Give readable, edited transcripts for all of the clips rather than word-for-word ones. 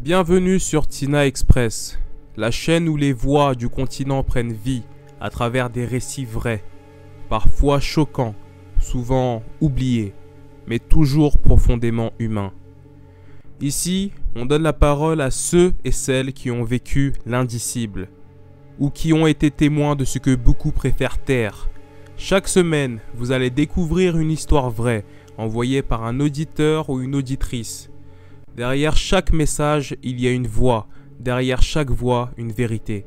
Bienvenue sur Tina Express, la chaîne où les voix du continent prennent vie à travers des récits vrais, parfois choquants, souvent oubliés, mais toujours profondément humains. Ici, on donne la parole à ceux et celles qui ont vécu l'indicible, ou qui ont été témoins de ce que beaucoup préfèrent taire. Chaque semaine, vous allez découvrir une histoire vraie, envoyée par un auditeur ou une auditrice. Derrière chaque message, il y a une voix. Derrière chaque voix, une vérité.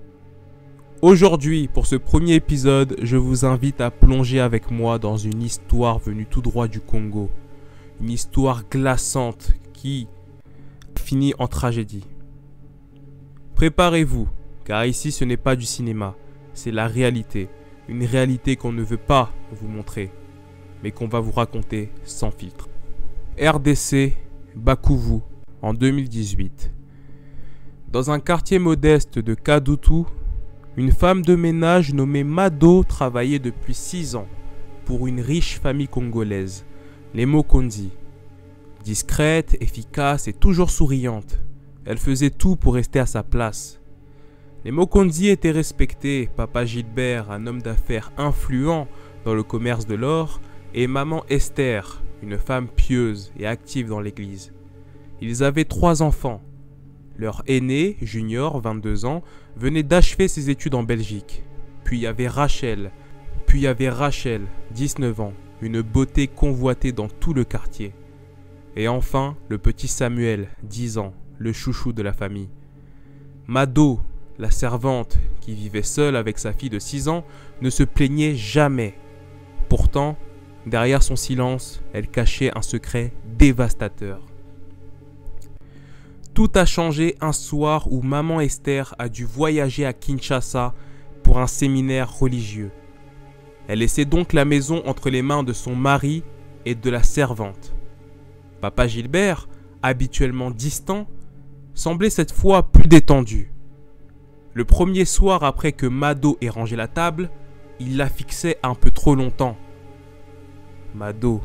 Aujourd'hui, pour ce premier épisode, je vous invite à plonger avec moi dans une histoire venue tout droit du Congo. Une histoire glaçante qui finit en tragédie. Préparez-vous, car ici ce n'est pas du cinéma, c'est la réalité. Une réalité qu'on ne veut pas vous montrer, mais qu'on va vous raconter sans filtre. RDC, Bakouvou, en 2018. Dans un quartier modeste de Kadutu, une femme de ménage nommée Mado travaillait depuis 6 ans pour une riche famille congolaise, les Mokonzi. Discrète, efficace et toujours souriante, elle faisait tout pour rester à sa place. Les Mokonzi étaient respectés, papa Gilbert, un homme d'affaires influent dans le commerce de l'or, et maman Esther, une femme pieuse et active dans l'église. Ils avaient 3 enfants. Leur aîné, Junior, 22 ans, venait d'achever ses études en Belgique. Puis il y avait Rachel, 19 ans, une beauté convoitée dans tout le quartier. Et enfin, le petit Samuel, 10 ans, le chouchou de la famille. Mado, la servante, qui vivait seule avec sa fille de 6 ans, ne se plaignait jamais. Pourtant, derrière son silence, elle cachait un secret dévastateur. Tout a changé un soir où maman Esther a dû voyager à Kinshasa pour un séminaire religieux. Elle laissait donc la maison entre les mains de son mari et de la servante. Papa Gilbert, habituellement distant, semblait cette fois plus détendu. Le premier soir après que Mado ait rangé la table, il la fixait un peu trop longtemps. « Mado,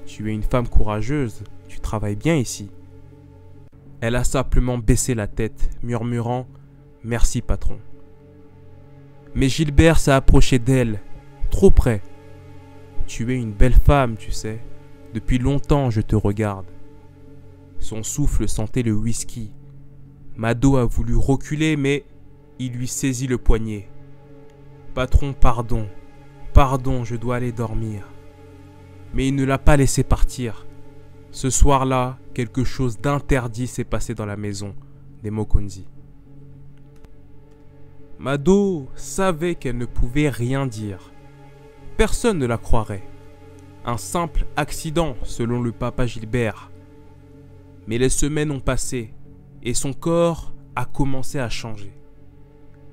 tu es une femme courageuse, tu travailles bien ici. » Elle a simplement baissé la tête, murmurant « Merci patron ». Mais Gilbert s'est approché d'elle, trop près. « Tu es une belle femme, tu sais. Depuis longtemps, je te regarde. » Son souffle sentait le whisky. Mado a voulu reculer, mais il lui saisit le poignet. « Patron, pardon. Pardon, je dois aller dormir. » Mais il ne l'a pas laissé partir. Ce soir-là, quelque chose d'interdit s'est passé dans la maison des Mokonzi. Mado savait qu'elle ne pouvait rien dire. Personne ne la croirait. Un simple accident, selon le papa Gilbert. Mais les semaines ont passé et son corps a commencé à changer.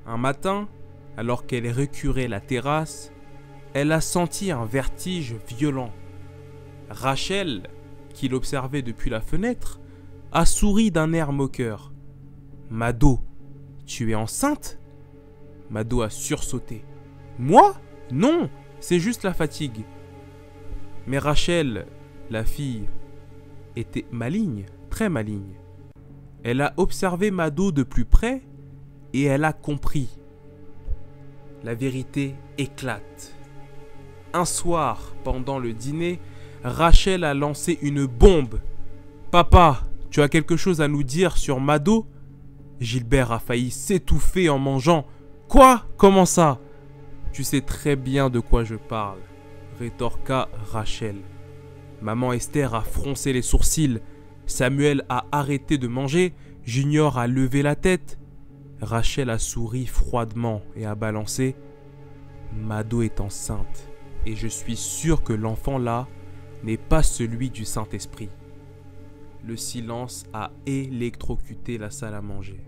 Un matin, alors qu'elle récurait la terrasse, elle a senti un vertige violent. Rachel, qui l'observait depuis la fenêtre, a souri d'un air moqueur. « Mado, tu es enceinte ?» Mado a sursauté. « Moi ? Non, c'est juste la fatigue. » Mais Rachel, la fille, était maligne, très maligne. Elle a observé Mado de plus près et elle a compris. La vérité éclate. Un soir, pendant le dîner, Rachel a lancé une bombe. « Papa, tu as quelque chose à nous dire sur Mado ?» Gilbert a failli s'étouffer en mangeant. « Quoi ? Comment ça ?»« Tu sais très bien de quoi je parle, » rétorqua Rachel. Maman Esther a froncé les sourcils. Samuel a arrêté de manger. Junior a levé la tête. Rachel a souri froidement et a balancé. « Mado est enceinte et je suis sûr que l'enfant là n'est pas celui du Saint-Esprit. » Le silence a électrocuté la salle à manger.